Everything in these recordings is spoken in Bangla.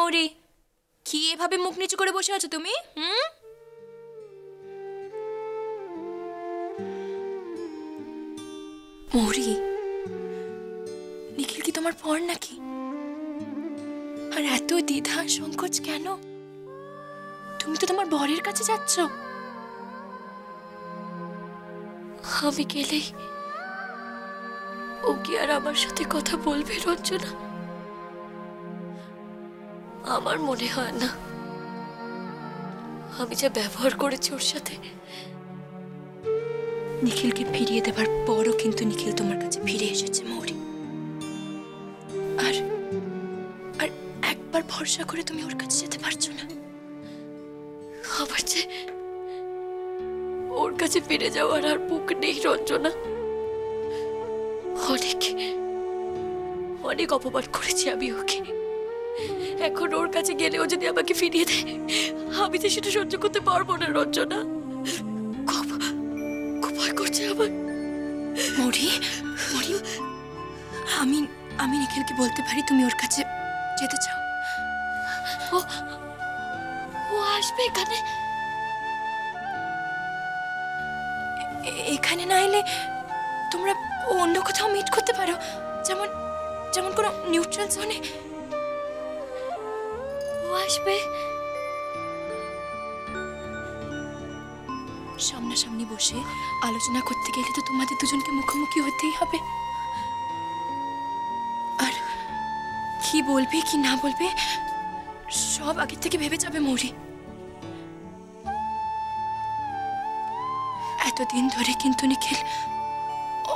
মৌরি, কি এভাবে মুখ নিচু করে বসে আছো তুমি? মৌরি, নিখিল কি তোমার পর নাকি? আর এত দ্বিধা সংকোচ কেন? তুমি তো তোমার বরের কাছে যাচ্ছ। আমি গেলেই ও কি আর আমার সাথে কথা বলবে রঞ্জনা? আমার মনে হয় না। আমি যা ব্যবহার করেছি ওর সাথে, নিখিলকে ফিরিয়ে দেবার পরও কিন্তু নিখিল তোমার কাছে ফিরে এসেছে মৌরি। আর আর একবার ভরসা করে তুমি ওর কাছে যেতে পারছো না। আবার যে ওর কাছে ফিরে যাওয়ার আর বুক নেই রঞ্জনা। অনেক অনেক অপমান করেছি আমি ওকে। এখন ওর কাছে গেলেও যদি আমাকে ফিরিয়ে দেয়, আমি তো সেটা সহ্য করতে পারবো না রঞ্জনা। খুব খুব ভয় করছে আমার। মৌরি, মৌরি, আমি নিখিলকে বলতে পারি তুমি ওর কাছে যেতে চাও। ও আসবে এখানে? এখানে না এলে তোমরা অন্য কোথাও মিট করতে পারো, যেমন যেমন কোনো নিউট্রাল জোনে। ও আসবে? সামনাসামনি বসে আলোচনা করতে গেলে তো তোমাদের দুজনকে মুখোমুখি হতেই হবে। আর কি বলবে কি না বলবে সব আগে থেকে ভেবে যাবে মৌরি। এতদিন ধরে কিন্তু নিখিল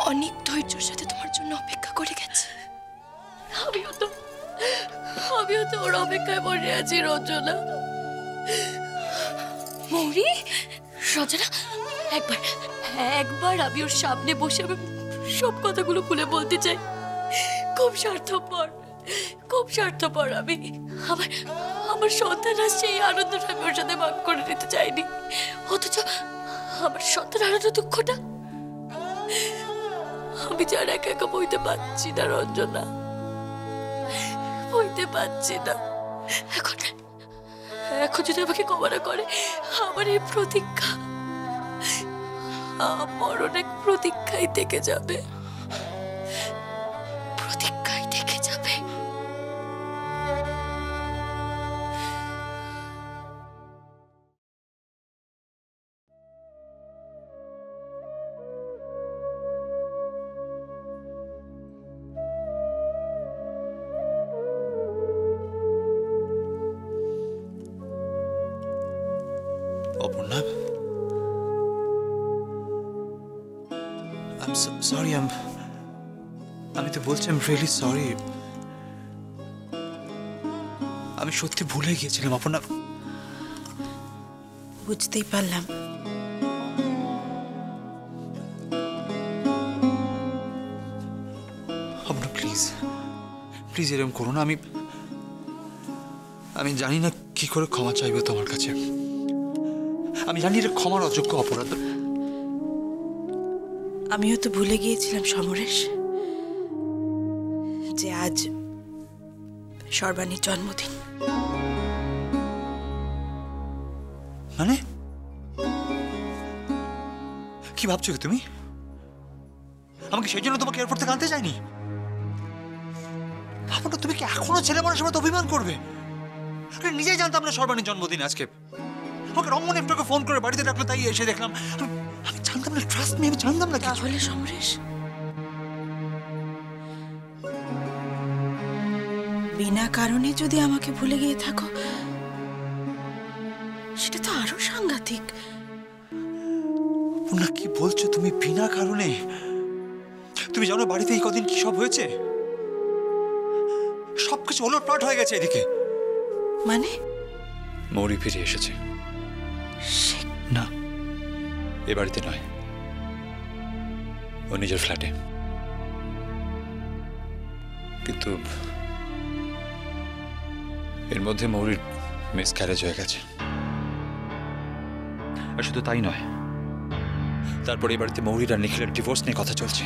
অনেক ধৈর্যের সাথে তোমার জন্য অপেক্ষা করে গেছে। আমিও তো ওর অপেক্ষায় পড়ে আছি রঞ্জনা। মৌরি, রঞ্জনা, একবার আমি ওর সামনে বসে আমি সব কথাগুলো খুলে বলতে চাই। খুব স্বার্থপর আমি। আমার সন্তান আসছে, এই আনন্দটা আমি ওর সাথে ভাগ করে নিতে চাইনি। অথচ আমার সন্তান হারানোর দুঃখটা আমি যার একা একা বইতে পারছি না রঞ্জনা, বইতে পারছি না। এখন যদি আমাকে ক্ষমা না করে, আমার এই প্রতীক্ষা আমার অনেক প্রতীক্ষাই থেকে যাবে। Aparna, I'm sorry. আমি তো বলছি I'm really sorry. আমি সত্যি ভুলে গিয়েছিলাম অপর্ণা। বুঝতেই পারলাম। অপর্ণা প্লিজ এরকম করো না। আমি জানি না কি করে ক্ষমা চাইবো তোমার কাছে। আমি জানি এটা ক্ষমার অযোগ্য অপরাধ। আমিও তো ভুলে গিয়েছিলাম সমরেশ যে আজ সর্বাণীর জন্মদিন। মানে কি ভাবছো তুমি? আমাকে সেই জন্য তোমাকে এয়ারপোর্ট থেকে আনতে চাইনি? ভাবো না, তুমি কি এখনো ছেলে মানুষের মতো অভিমান করবে? নিজেই জানতাম না সর্বাণীর জন্মদিন আজকে। আমাকে রঙ্গন একটু ফোন করে বাড়িতে ডাকলো, তাই এসে দেখলাম। আমি জানতাম না, ট্রাস্ট মি, আমি জানতাম না। তাহলে সমরেশ, বিনা কারণে যদি আমাকে ভুলে গিয়ে থাকো, সেটা তো আরো সাংঘাতিক। না, কি বলছো তুমি বিনা কারণে? তুমি জানো বাড়িতে এই কদিন কি সব হয়েছে? সবকিছু ওলটপালট হয়ে গেছে এদিকে। মানে? মৌরি ফিরে এসেছে। না, এ বাড়িতে নয়, ও নিজের ফ্ল্যাটে। কিন্তু এর মধ্যে মৌরির মিসক্যারেজ হয়ে গেছে। আর শুধু তাই নয়, তারপর এই বাড়িতে মৌরির আর নিখিলের ডিভোর্স নিয়ে কথা চলছে।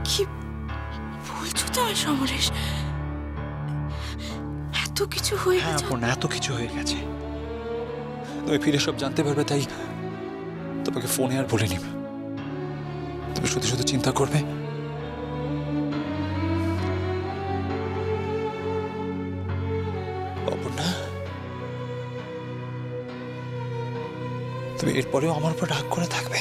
কি বলছো তুমি সমরেশ? এত কিছু হয়ে হ্যাঁ গেছে। অপর্ণা, এত কিছু হয়ে গেছে। তুমি ফিরে সব জানতে পারবে, তাই তোমাকে ফোনে আর বলে নিব। তুমি শুধু শুধু চিন্তা করবে। অপর্ণা, তুমি এরপরেও আমার উপর রাগ করে থাকবে?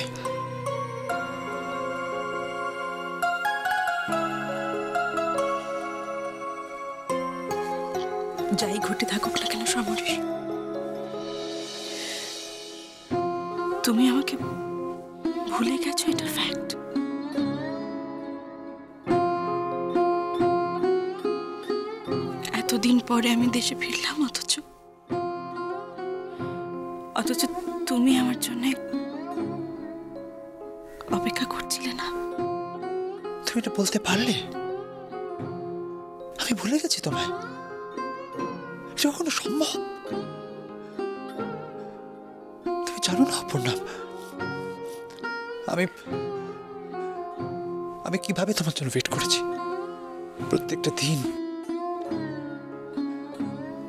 যাই ঘটে থাকুক না কেন সমরেশ, তুমি আমাকে ভুলে গেছো, এটা ফ্যাক্ট। এতদিন পরে আমি দেশে ফিরলাম, অথচ তুমি আমার জন্য অপেক্ষা করছিলে না। তুমি এটা বলতে পারলে? আমি ভুলে গেছি তোমায়? এটা কখনো সম্ভব? তুমি জানো না অপর্ণা, আমি কিভাবে তোমার জন্য ওয়েট করেছি। প্রত্যেকটা দিন,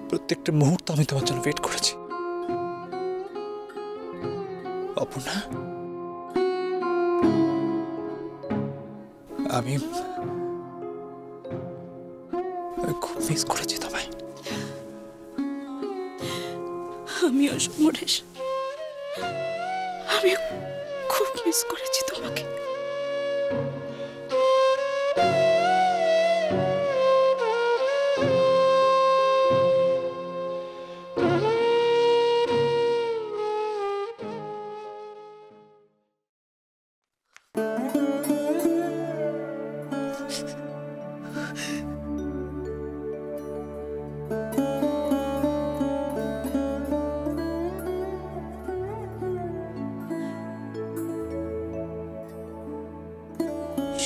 প্রত্যেকটা মুহূর্ত আমি তোমার জন্য ওয়েট করেছি। অপর্ণা, আমি খুব মিস করেছি তোমায়। আমিও সমরেশ, আমি খুব মিস করেছি তোমাকে।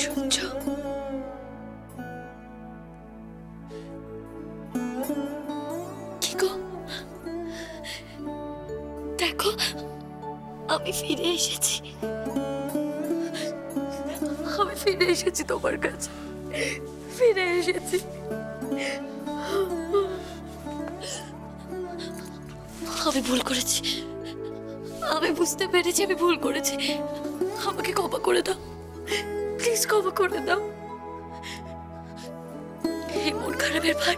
সূর্য, কি গো? দেখো, আমি ফিরে এসেছি। আমি ফিরে এসেছি তোমার কাছে, ফিরে এসেছি। আমি ভুল করেছি, আমি বুঝতে পেরেছি আমি ভুল করেছি। আমাকে ক্ষমা করে দাও, প্লিজ ক্ষমা করে দাও। এই মন খারাপের ভার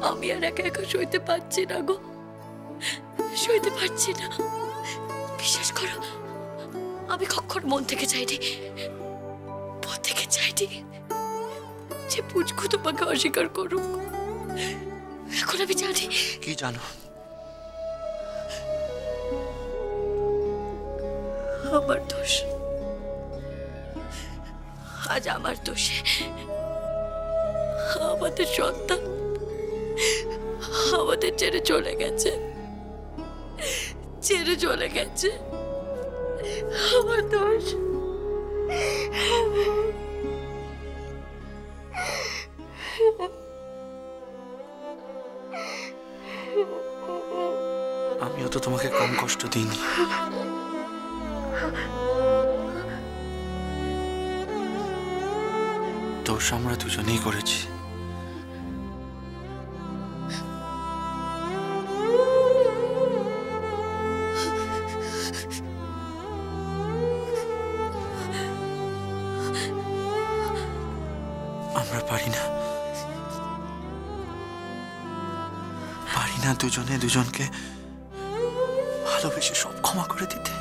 আমি আর একা একা সইতে পারছি না গো, সইতে পারছি না। বিশ্বাস করো, আমি কখন মন থেকে চাইনি, মন থেকে চাইনি যে পুচকু তোমাকে অস্বীকার করুক। এখন আমি জানি। কি জানো? আমার দোষ, আজ আমার দোষে আমাদের সন্তান আমাদের ছেড়ে চলে গেছে, ছেড়ে চলে গেছে। আমার দোষ। আমিও তো তোমাকে কম কষ্ট দিইনি। দোষ আমরা দুজনেই করেছি। আমরা পারি না দুজনে দুজনকে ভালোবেসে সব ক্ষমা করে দিতে।